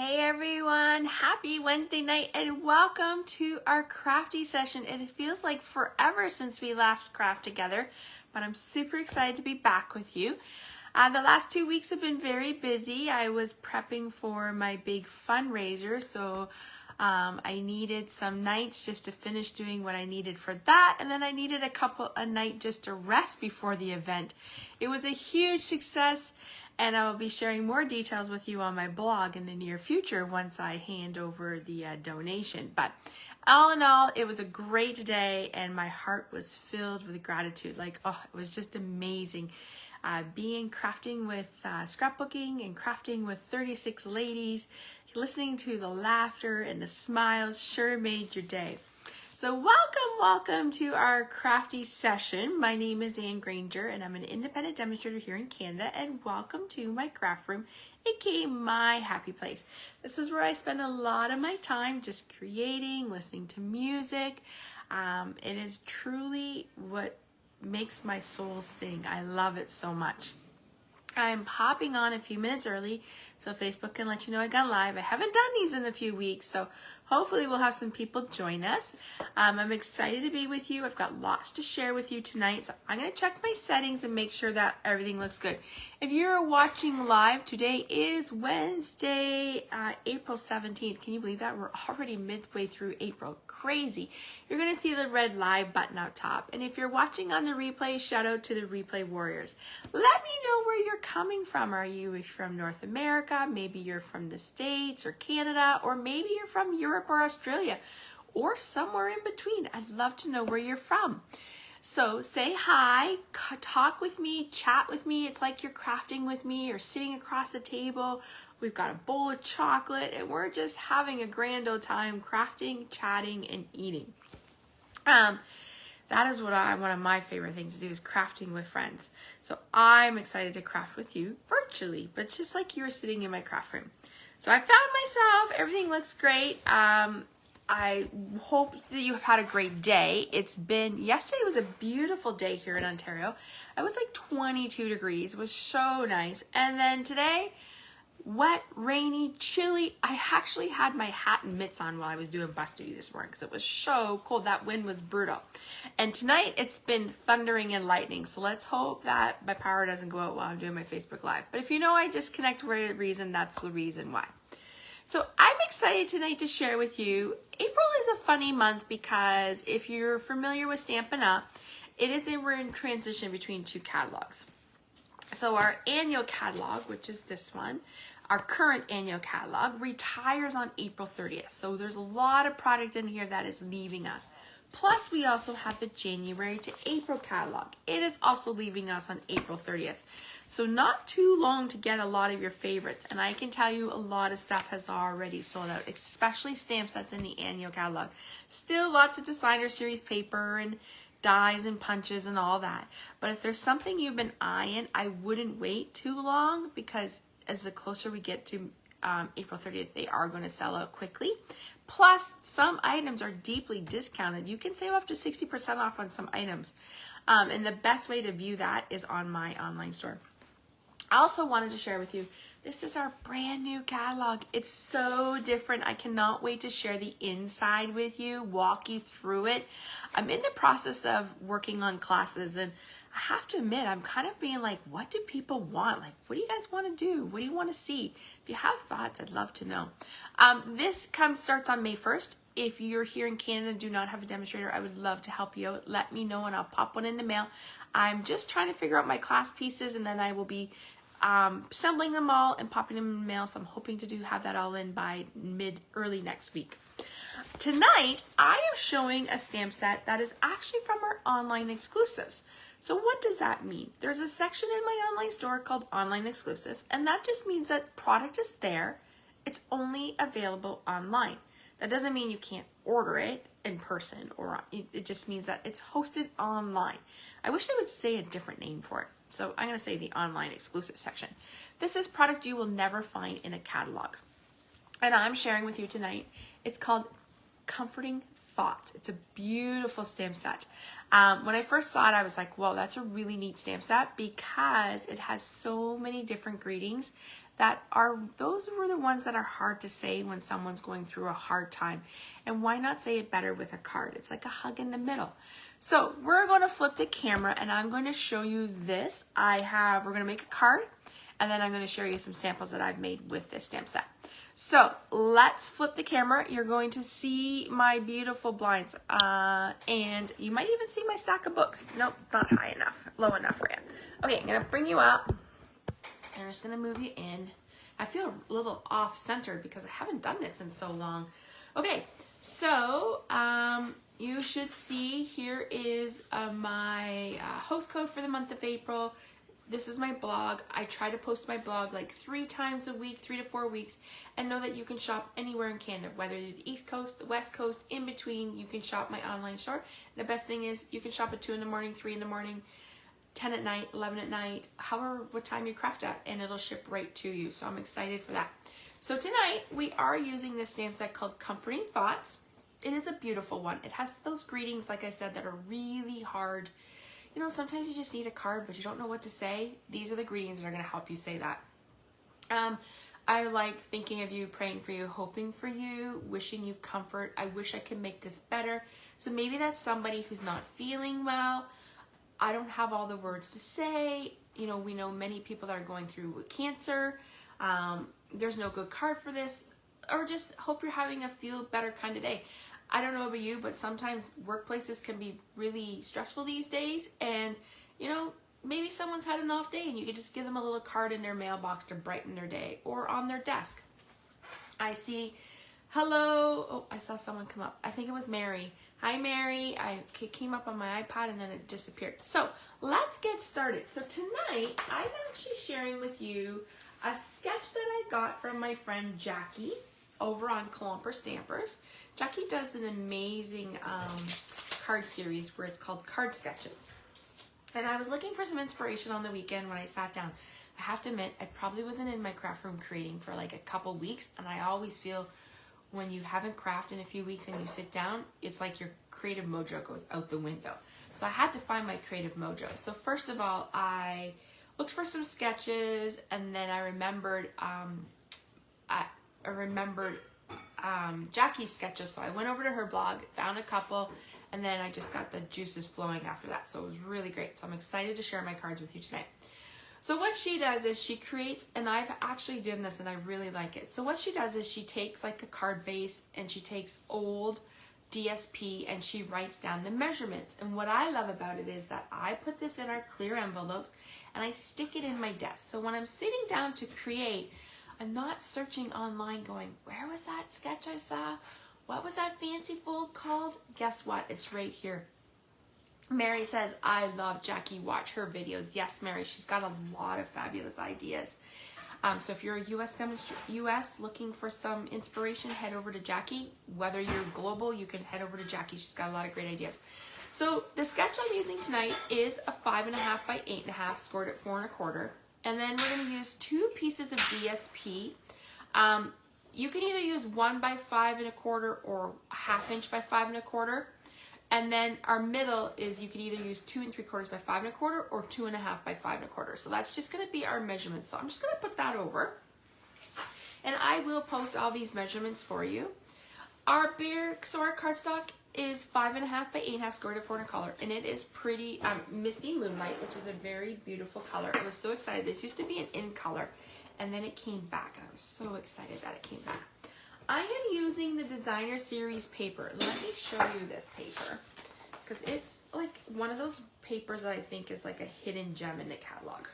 Hey everyone, happy Wednesday night and welcome to our crafty session. It feels like forever since we last craft together, but I'm super excited to be back with you. The last 2 weeks have been very busy. I was prepping for my big fundraiser, so I needed some nights just to finish doing what I needed for that, and then I needed a night just to rest before the event. It was a huge success, and I will be sharing more details with you on my blog in the near future once I hand over the donation. But all in all, it was a great day and my heart was filled with gratitude. It was just amazing. Crafting with scrapbooking and crafting with 36 ladies, listening to the laughter and the smiles sure made your day. So welcome to our crafty session. My name is Anne Granger and I'm an independent demonstrator here in Canada, and welcome to my craft room, aka my happy place. This is where I spend a lot of my time just creating, listening to music. It is truly what makes my soul sing. I love it so much. I'm popping on a few minutes early so Facebook can let you know I got live. I haven't done these in a few weeks, so hopefully we'll have some people join us. I'm excited to be with you. I've got lots to share with you tonight, so I'm going to check my settings and make sure that everything looks good. If you're watching live, today is Wednesday, April 17th. Can you believe that? We're already midway through April. Crazy. You're going to see the red live button out top. And if you're watching on the replay, shout out to the replay warriors. Let me know where you're coming from. Are you from North America? Maybe you're from the States or Canada, or maybe you're from Europe or Australia or somewhere in between. I'd love to know where you're from. So say hi, talk with me, chat with me. It's like you're crafting with me or sitting across the table. We've got a bowl of chocolate and we're just having a grand old time crafting, chatting, and eating. That is one of my favorite things to do, is crafting with friends. So I'm excited to craft with you virtually, but just like you were sitting in my craft room. So I found myself, everything looks great. I hope that you have had a great day. Yesterday was a beautiful day here in Ontario. It was like 22 degrees. It was so nice. And then today, wet, rainy, chilly. I actually had my hat and mitts on while I was doing bus duty this morning because it was so cold. That wind was brutal. And tonight it's been thundering and lightning. So let's hope that my power doesn't go out while I'm doing my Facebook Live. But if you know I disconnect for a reason, that's the reason why. So I'm excited tonight to share with you. April is a funny month because if you're familiar with Stampin' Up, we're in transition between two catalogs. So our annual catalog, which is this one, our current annual catalog, retires on April 30th. So there's a lot of product in here that is leaving us. Plus we also have the January to April catalog. It is also leaving us on April 30th. So not too long to get a lot of your favorites. And I can tell you a lot of stuff has already sold out, especially stamp sets in the annual catalog. Still lots of designer series paper and dies and punches and all that. But if there's something you've been eyeing, I wouldn't wait too long, because as the closer we get to April 30th, they are going to sell out quickly. Plus, some items are deeply discounted. You can save up to 60% off on some items. And the best way to view that is on my online store. I also wanted to share with you, this is our brand new catalog. It's so different. I cannot wait to share the inside with you, walk you through it. I'm in the process of working on classes, and I have to admit, I'm kind of being like, what do people want? Like, what do you guys want to do? What do you want to see? If you have thoughts, I'd love to know. This starts on May 1st. If you're here in Canada and do not have a demonstrator, I would love to help you out. Let me know and I'll pop one in the mail. I'm just trying to figure out my class pieces, and then I will be assembling them all and popping them in the mail. So I'm hoping to have that all in by early next week. Tonight, I am showing a stamp set that is actually from our online exclusives. So what does that mean? There's a section in my online store called Online Exclusives, and that just means that product is there. It's only available online. That doesn't mean you can't order it in person, or it just means that it's hosted online. I wish they would say a different name for it. So I'm going to say the Online Exclusive section. This is product you will never find in a catalog. And I'm sharing with you tonight. It's called Comforting Thoughts. It's a beautiful stamp set. When I first saw it, I was like, whoa, that's a really neat stamp set, because it has so many different greetings those were the ones that are hard to say when someone's going through a hard time. And why not say it better with a card? It's like a hug in the middle. So we're going to flip the camera and I'm going to show you this. We're going to make a card and then I'm going to show you some samples that I've made with this stamp set. So let's flip the camera. You're going to see my beautiful blinds and you might even see my stack of books. Nope, it's not high enough, low enough for you. Okay, I'm going to bring you up. I'm just going to move you in. I feel a little off-centered because I haven't done this in so long. Okay, so you should see here is my host code for the month of April. This is my blog. I try to post my blog like 3 times a week, 3 to 4 weeks, and know that you can shop anywhere in Canada, whether you're the East Coast, the West Coast, in between, you can shop my online store. And the best thing is you can shop at 2 in the morning, 3 in the morning, 10 at night, 11 at night, however, what time you craft at, and it'll ship right to you. So I'm excited for that. So tonight we are using this stamp set called Comforting Thoughts. It is a beautiful one. It has those greetings, like I said, that are really hard. You know, sometimes you just need a card, but you don't know what to say. These are the greetings that are going to help you say that. I like thinking of you, praying for you, hoping for you, wishing you comfort. I wish I could make this better. So maybe that's somebody who's not feeling well. I don't have all the words to say. You know, we know many people that are going through cancer. There's no good card for this. Or just hope you're having a feel better kind of day. I don't know about you, but sometimes workplaces can be really stressful these days. And, you know, maybe someone's had an off day and you could just give them a little card in their mailbox to brighten their day or on their desk. I see, hello. Oh, I saw someone come up. I think it was Mary. Hi, Mary. It came up on my iPad and then it disappeared. So let's get started. So tonight, I'm actually sharing with you a sketch that I got from my friend Jackie over on Colomper Stampers. Jackie does an amazing card series where it's called Card Sketches. And I was looking for some inspiration on the weekend when I sat down. I have to admit, I probably wasn't in my craft room creating for like a couple weeks, and I always feel when you haven't crafted in a few weeks and you sit down, it's like your creative mojo goes out the window. So I had to find my creative mojo. So first of all, I looked for some sketches, and then I remembered Jackie's sketches. So I went over to her blog, found a couple, and then I just got the juices flowing after that. So it was really great. So I'm excited to share my cards with you tonight. So what she does is she creates, and I've actually done this and I really like it. So what she does is she takes like a card base and she takes old DSP and she writes down the measurements. And what I love about it is that I put this in our clear envelopes and I stick it in my desk. So when I'm sitting down to create, I'm not searching online going, where was that sketch I saw? What was that fancy fold called? Guess what? It's right here. Mary says, I love Jackie. Watch her videos. Yes, Mary, she's got a lot of fabulous ideas. So if you're a US looking for some inspiration, head over to Jackie. Whether you're global, you can head over to Jackie. She's got a lot of great ideas. So the sketch I'm using tonight is a 5.5 by 8.5, scored at 4 1/4. And then we're going to use 2 pieces of DSP. You can either use 1 by 5 1/4 or 1/2 inch by 5 1/4. And then our middle is you can either use 2 3/4 by 5 1/4 or 2.5 by 5 1/4. So that's just going to be our measurements. So I'm just going to put that over. And I will post all these measurements for you. Our Soar cardstock is 5.5 by 8.5, scored at 4 1/4. And it is pretty Misty Moonlight, which is a very beautiful color. I was so excited. This used to be an in color. And then it came back. And I was so excited that it came back. I am using the Designer Series paper. Let me show you this paper because it's like one of those papers that I think is like a hidden gem in the catalog.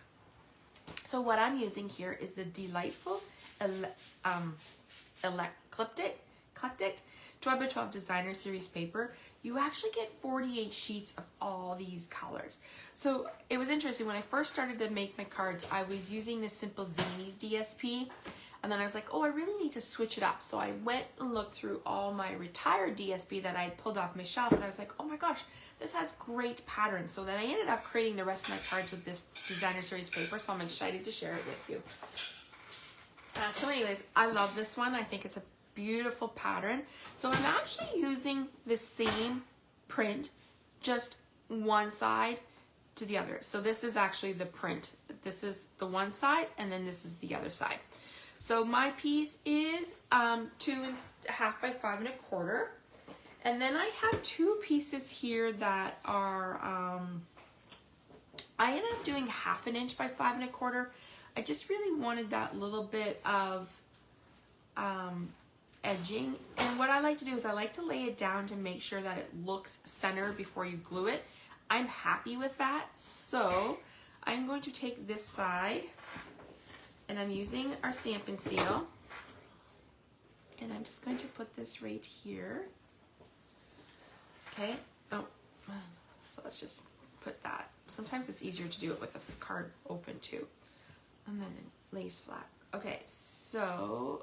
So what I'm using here is the Delightful Eclectic 12 by 12 Designer Series paper. You actually get 48 sheets of all these colors. So it was interesting. When I first started to make my cards, I was using the Simple Zanies DSP. And then I was like, oh, I really need to switch it up. So I went and looked through all my retired DSP that I had pulled off my shelf. And I was like, oh my gosh, this has great patterns. So then I ended up creating the rest of my cards with this Designer Series paper. So I'm excited to share it with you. So anyways, I love this one. I think it's a beautiful pattern. So I'm actually using the same print, just one side to the other. So this is actually the print. This is the one side and then this is the other side. So my piece is 2.5 by 5.25. And then I have two pieces here that are, I ended up doing 1/2 inch by 5.25. I just really wanted that little bit of edging. And what I like to do is I like to lay it down to make sure that it looks centered before you glue it. I'm happy with that. So I'm going to take this side and I'm using our Stampin' Seal. And I'm just going to put this right here. Okay. Oh, so let's just put that. Sometimes it's easier to do it with the card open too. And then it lays flat. Okay, so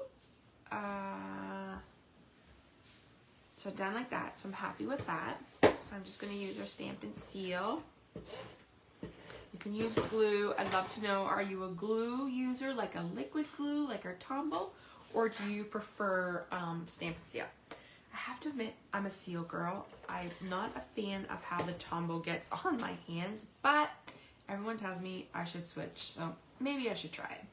done like that. So I'm happy with that. So I'm just going to use our Stampin' Seal. You can use glue. I'd love to know, are you a glue user, like a liquid glue, like our Tombow, or do you prefer Stampin' Seal? I have to admit, I'm a seal girl. I'm not a fan of how the Tombow gets on my hands, but everyone tells me I should switch, so maybe I should try it.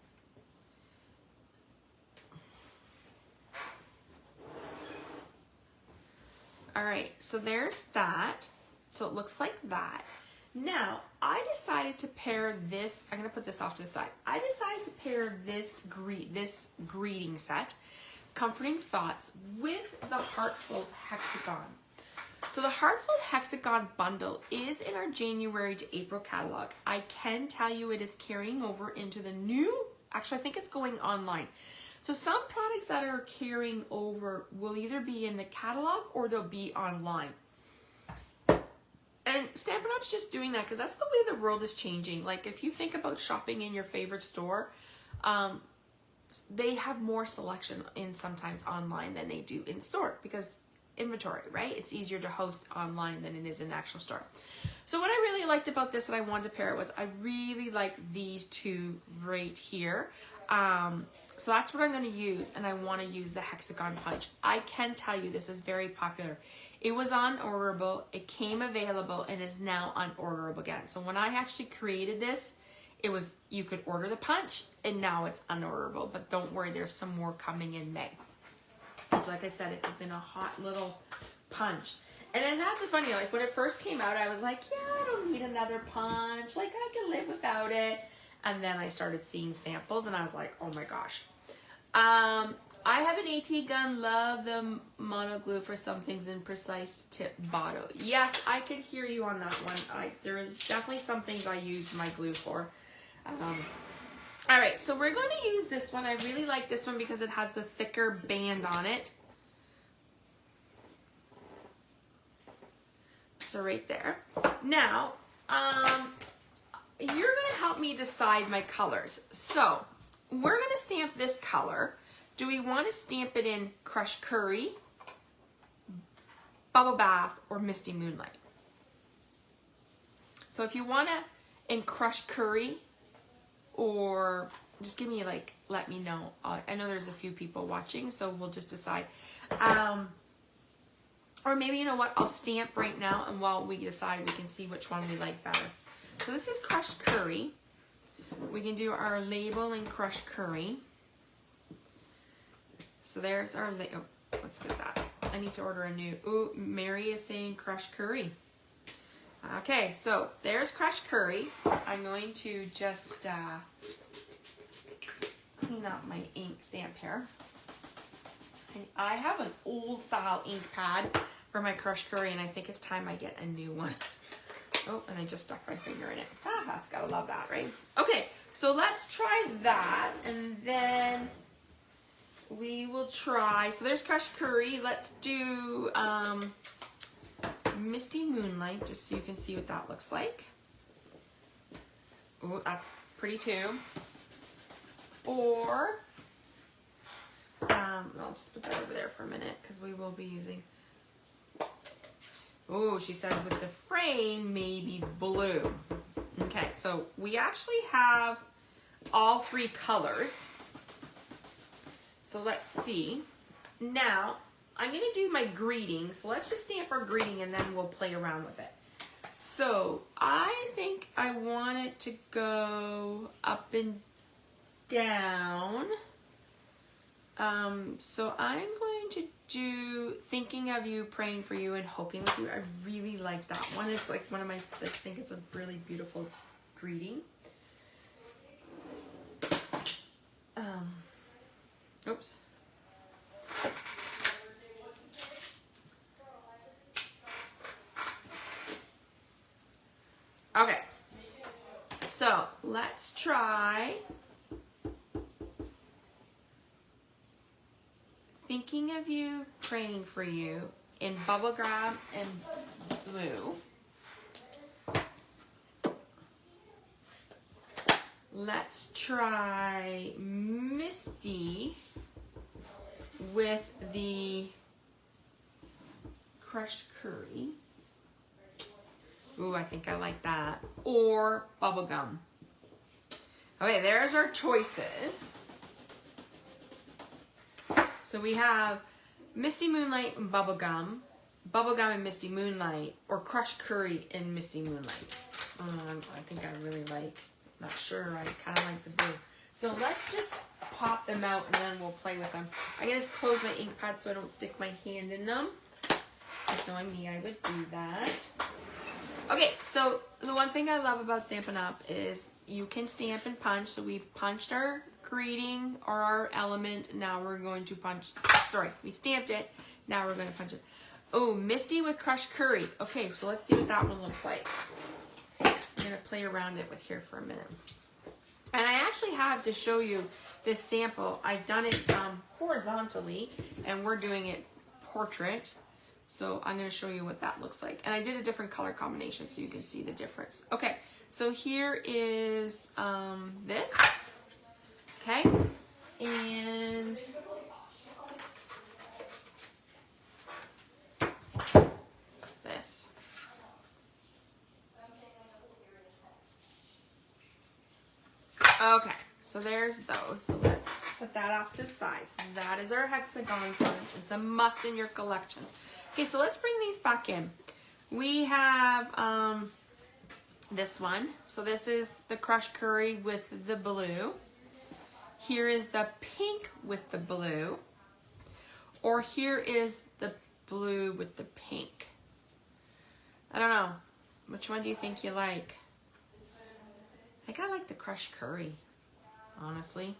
All right, so there's that. So it looks like that. Now, I decided to pair this, I'm gonna put this off to the side. I decided to pair this greeting set, Comforting Thoughts, with the Heartful Hexagon. So the Heartful Hexagon bundle is in our January to April catalog. I can tell you it is carrying over into the new, actually I think it's going online. So some products that are carrying over will either be in the catalog or they'll be online. And Stampin' Up's just doing that because that's the way the world is changing. Like if you think about shopping in your favorite store, they have more selection in sometimes online than they do in store because inventory, right? It's easier to host online than it is in the actual store. So what I really liked about this and I wanted to pair it was I really like these two right here. So that's what I'm going to use, and I want to use the hexagon punch. I can tell you this is very popular. It was unorderable, it came available, and is now unorderable again. So when I actually created this, it was, you could order the punch, and now it's unorderable. But don't worry, there's some more coming in May. So like I said, it's been a hot little punch. And it has a funny, like when it first came out, I was like, yeah, I don't need another punch. Like I can live without it. And then I started seeing samples and I was like, oh my gosh. I have an AT gun, love the mono glue for some things in precise tip bottle. Yes, I could hear you on that one. There is definitely some things I use my glue for. All right, so we're going to use this one. I really like this one because it has the thicker band on it. So right there. Now, you're going to help me decide my colors. So we're going to stamp this color. Do we want to stamp it in Crushed Curry, Bubble Bath, or Misty Moonlight? So if you want to in Crushed Curry, or just give me like, let me know. I know there's a few people watching, so we'll just decide. Or maybe, you know what, I'll stamp right now, and while we decide, we can see which one we like better. So this is Crushed Curry. We can do our label in Crushed Curry. So there's our, oh, let's get that. I need to order a new, ooh, Mary is saying Crushed Curry. Okay, so there's Crushed Curry. I'm going to just clean up my ink stamp here. I have an old style ink pad for my Crushed Curry, and I think it's time I get a new one. Oh, and I just stuck my finger in it. Ah, that's gotta love that, right? Okay, so let's try that, and then we will try, so there's Crushed Curry. Let's do Misty Moonlight, just so you can see what that looks like. Oh, that's pretty too. Or, I'll just put that over there for a minute because we will be using, oh, she says with the frame, maybe blue. Okay, so we actually have all three colors. So let's see. Now, I'm going to do my greeting. So let's just stamp our greeting and then we'll play around with it. So I think I want it to go up and down. So I'm going to do Thinking of You, Praying for You, and Hoping with You. I really like that one. It's like one of my, I think it's a really beautiful greeting. Oops. Okay. So let's try Thinking of You, Praying for You in bubblegum and blue. Let's try Misty with the crushed curry. Ooh, I think I like that. Or bubblegum. Okay, there's our choices. So we have Misty Moonlight and bubblegum, bubblegum and Misty Moonlight, or crushed curry and Misty Moonlight. I think I really like, not sure, I kind of like the blue. So let's just pop them out and then we'll play with them. I can just close my ink pad so I don't stick my hand in them. If knowing me, I would do that. Okay, so the one thing I love about Stampin' Up! Is you can stamp and punch. So we've punched our greeting or our element. Now we're going to punch, sorry, we stamped it. Now we're going to punch it. Oh, Misty with crushed curry. Okay, so let's see what that one looks like. I'm going to play around it with here for a minute. And I actually have to show you this sample. I've done it horizontally and we're doing it portrait. So I'm going to show you what that looks like. And I did a different color combination so you can see the difference. Okay, so here is this. Okay, and this. Okay, so there's those. So let's put that off to the side. So that is our hexagon punch. It's a must in your collection. Okay, so let's bring these back in. We have this one. So this is the crushed curry with the blue. Here is the pink with the blue. Or here is the blue with the pink. I don't know. Which one do you think you like? I think I like the crushed curry, honestly.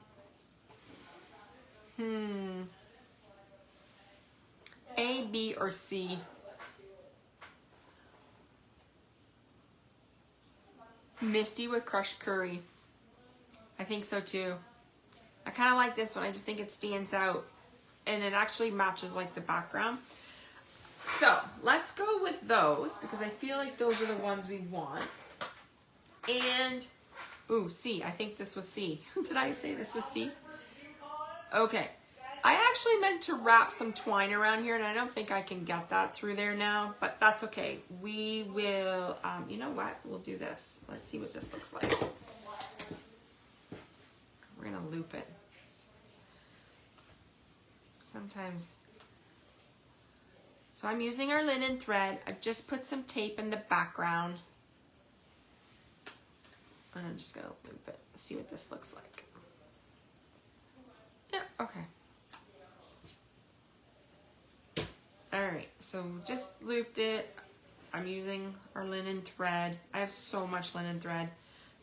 A, B, or C? Misty with crushed curry. I think so too. I kind of like this one. I just think it stands out. And it actually matches like the background. So let's go with those because I feel like those are the ones we want. And, ooh, C. I think this was C. Did I say this was C? Okay. I actually meant to wrap some twine around here and I don't think I can get that through there now, but that's okay. We will, you know what? We'll do this. Let's see what this looks like. We're going to loop it. Sometimes. So I'm using our linen thread. I've just put some tape in the background. And I'm just going to loop it. See what this looks like. Yeah, okay. Alright, so just looped it. I'm using our linen thread. I have so much linen thread.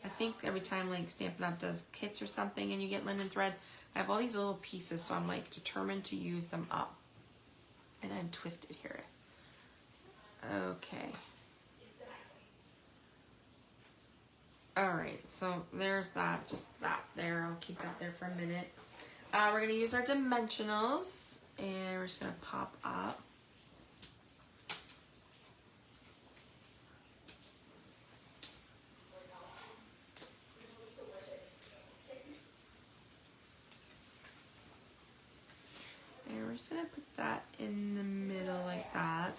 I think every time like Stampin' Up! Does kits or something and you get linen thread, I have all these little pieces, so I'm like determined to use them up. And I'm twisted here. Okay. Alright, so there's that, just that there. I'll keep that there for a minute. We're going to use our dimensionals and we're just going to pop up. And we're just going to put that in the middle like that.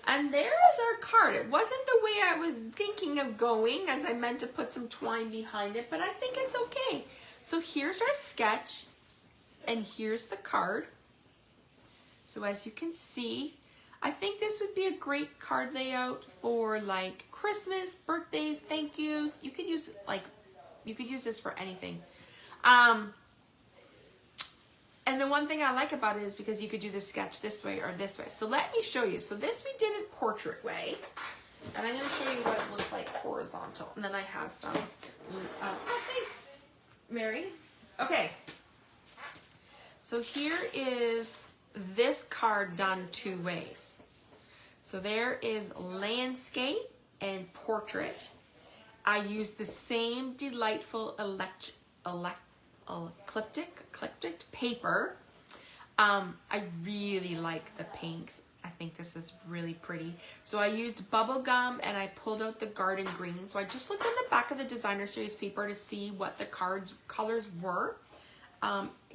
And there is our card. It wasn't the way I was thinking of going, as I meant to put some twine behind it, but I think it's okay. So here's our sketch, and here's the card. So as you can see, I think this would be a great card layout for like Christmas, birthdays, thank yous. You could use this for anything. And the one thing I like about it is because you could do the sketch this way or this way. So let me show you. So this we did it portrait way. And I'm going to show you what it looks like horizontal. And then I have some, thanks, Mary. Okay. So here is this card done two ways. So there is landscape and portrait. I used the same delightful ecliptic paper. I really like the pinks. I think this is really pretty. So I used bubble gum and I pulled out the garden green. So I just looked in the back of the designer series paper to see what the colors were.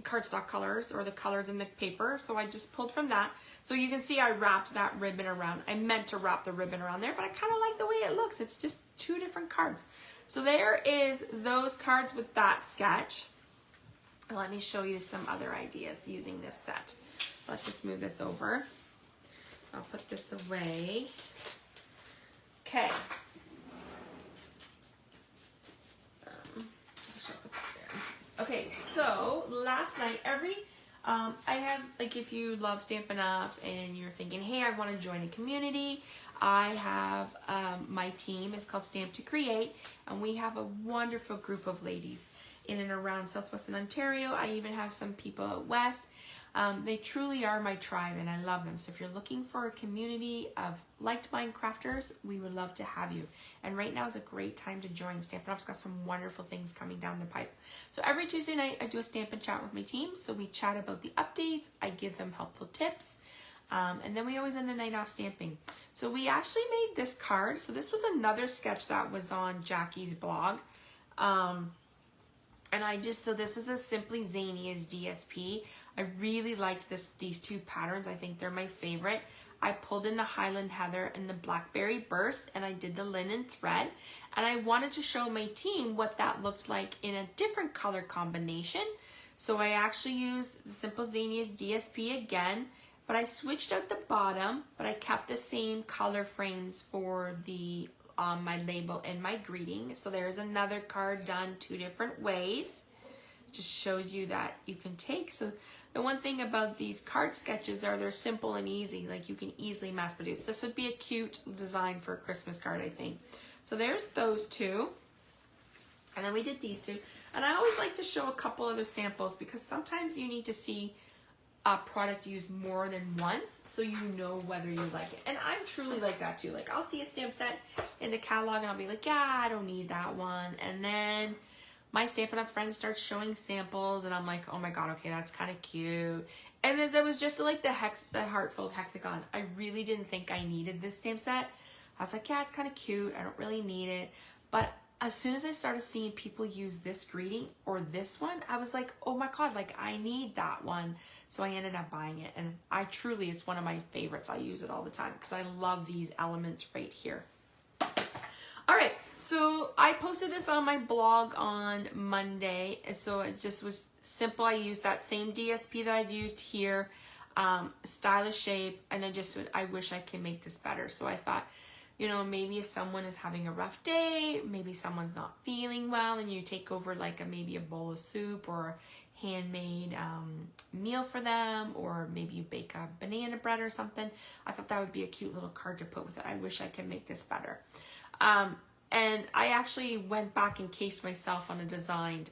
Cardstock colors or the colors in the paper. So I just pulled from that. So you can see I wrapped that ribbon around. I meant to wrap the ribbon around there, but I kind of like the way it looks. It's just two different cards. So there is those cards with that sketch. Let me show you some other ideas using this set. Let's just move this over. I'll put this away. Okay. Okay, so last night, I have, like, if you love Stampin' Up! And you're thinking, hey, I want to join a community, I have, my team is called Stamp to Create, and we have a wonderful group of ladies in and around Southwestern Ontario. I even have some people out west. They truly are my tribe, and I love them. So if you're looking for a community of like-minded crafters, we would love to have you. And right now is a great time to join. Stampin' Up's got some wonderful things coming down the pipe. So every Tuesday night, I do a Stampin' Chat with my team. So we chat about the updates. I give them helpful tips. And then we always end the night off stamping. So we actually made this card. So this was another sketch that was on Jackie's blog. So this is a Simply Zania's DSP. I really liked these two patterns. I think they're my favorite. I pulled in the Highland Heather and the Blackberry Burst, and I did the linen thread. And I wanted to show my team what that looked like in a different color combination. So I actually used the Simple Zania's DSP again, but I switched out the bottom, but I kept the same color frames for the my label and my greeting. So there's another card done two different ways. Just shows you that you can take. So the one thing about these card sketches are they're simple and easy, like you can easily mass produce. This would be a cute design for a Christmas card, I think. So there's those two. And then we did these two. And I always like to show a couple other samples because sometimes you need to see a product used more than once so you know whether you like it. And I'm truly like that too. Like I'll see a stamp set in the catalog and I'll be like, yeah, I don't need that one. And then my Stampin' Up! Friends start showing samples and I'm like, oh my god, okay, that's kind of cute. And then there was just like the heart-filled hexagon. I really didn't think I needed this stamp set. I was like, yeah, it's kind of cute. I don't really need it. But as soon as I started seeing people use this greeting or this one, I was like, oh my god, like I need that one. So I ended up buying it. And it's one of my favorites. I use it all the time because I love these elements right here. All right, so I posted this on my blog on Monday. So it just was simple. I used that same DSP that I've used here, stylish shape, and I wish I could make this better. So I thought, you know, maybe if someone is having a rough day, maybe someone's not feeling well, and you take over like maybe a bowl of soup or handmade meal for them, or maybe you bake a banana bread or something. I thought that would be a cute little card to put with it. I wish I could make this better. And I actually went back and cased myself on a design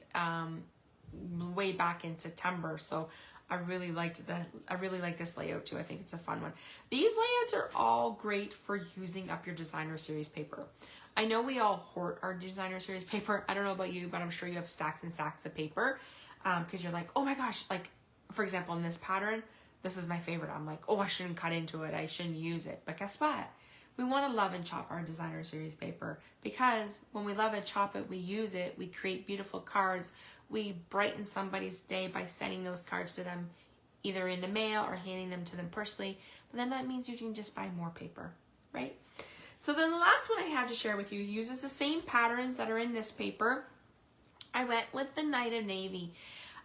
way back in September. So I really like this layout too. I think it's a fun one. These layouts are all great for using up your designer series paper. I know we all hoard our designer series paper. I don't know about you, but I'm sure you have stacks and stacks of paper. Because you're like, oh my gosh, like for example, in this pattern, this is my favorite. I'm like, oh, I shouldn't cut into it. I shouldn't use it. But guess what? We want to love and chop our designer series paper because when we love and chop it, we use it, we create beautiful cards, we brighten somebody's day by sending those cards to them either in the mail or handing them to them personally. But then that means you can just buy more paper, right? So then the last one I have to share with you uses the same patterns that are in this paper. I went with the Night of Navy.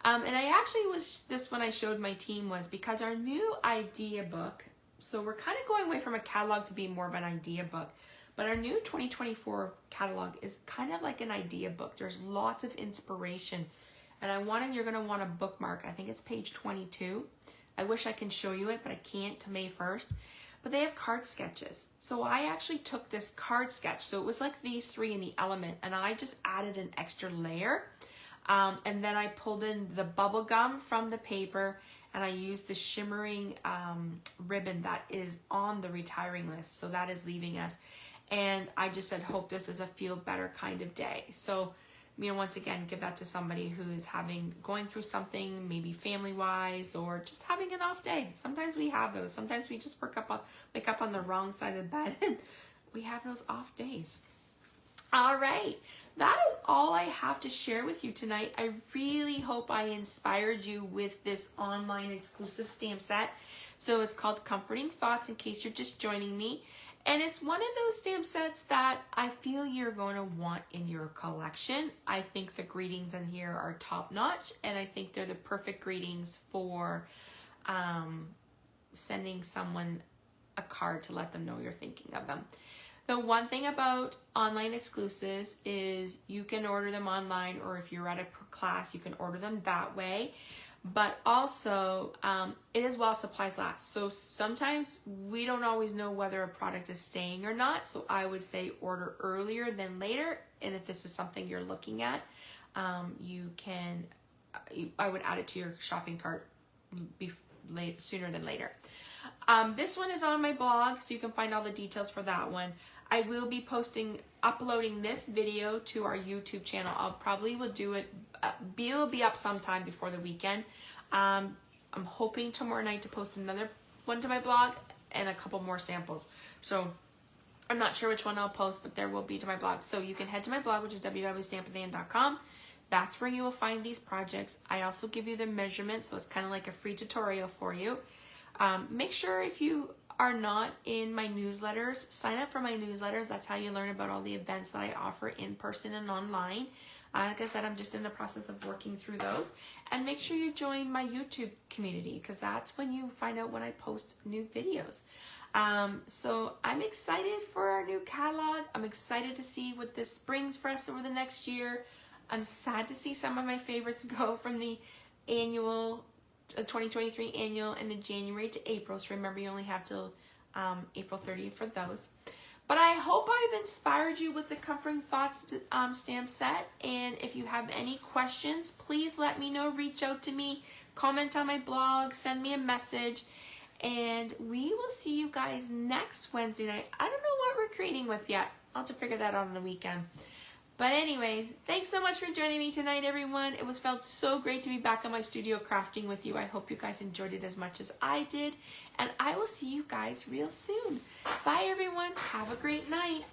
And I actually this one I showed my team was because our new idea book, so we're kind of going away from a catalog to be more of an idea book. But our new 2024 catalog is kind of like an idea book. There's lots of inspiration and you're going to want to bookmark. I think it's page 22. I wish I can show you it, but I can't to May 1st. But they have card sketches. So I actually took this card sketch. So it was like these three in the element, and I just added an extra layer. And then I pulled in the bubble gum from the paper, and I used the shimmering ribbon that is on the retiring list. So that is leaving us. And I just said, hope this is a feel better kind of day. So, you know, once again, give that to somebody who is going through something, maybe family-wise, or just having an off day. Sometimes we have those. Sometimes we just wake up on the wrong side of the bed, and we have those off days. All right, that is all I have to share with you tonight. I really hope I inspired you with this online exclusive stamp set. So it's called Comforting Thoughts, in case you're just joining me. And it's one of those stamp sets that I feel you're going to want in your collection. I think the greetings in here are top notch, and I think they're the perfect greetings for sending someone a card to let them know you're thinking of them. The one thing about online exclusives is you can order them online, or if you're at a class, you can order them that way. But also, it is while supplies last. So sometimes we don't always know whether a product is staying or not. So I would say order earlier than later. And if this is something you're looking at, I would add it to your shopping cart sooner than later. This one is on my blog, so you can find all the details for that one. I will be uploading this video to our YouTube channel. It'll be up sometime before the weekend. I'm hoping tomorrow night to post another one to my blog and a couple more samples. So I'm not sure which one I'll post, but there will be to my blog. So you can head to my blog, which is www.stampwithann.com. That's where you will find these projects. I also give you the measurements, so it's kind of like a free tutorial for you. Make sure if you are not in my newsletters, sign up for my newsletters. That's how you learn about all the events that I offer in person and online. Like I said, I'm just in the process of working through those. And make sure you join my YouTube community, because that's when you find out when I post new videos. So I'm excited for our new catalog. I'm excited to see what this brings for us over the next year. I'm sad to see some of my favorites go from the annual 2023 annual and the January to April. So remember, you only have till April 30th for those. But I hope I've inspired you with the Comforting Thoughts stamp set. And if you have any questions, please let me know. Reach out to me, comment on my blog, send me a message, and we will see you guys next Wednesday night. I don't know what we're creating with yet. I'll have to figure that out on the weekend. But anyways, thanks so much for joining me tonight, everyone. It felt so great to be back in my studio crafting with you. I hope you guys enjoyed it as much as I did. And I will see you guys real soon. Bye, everyone. Have a great night.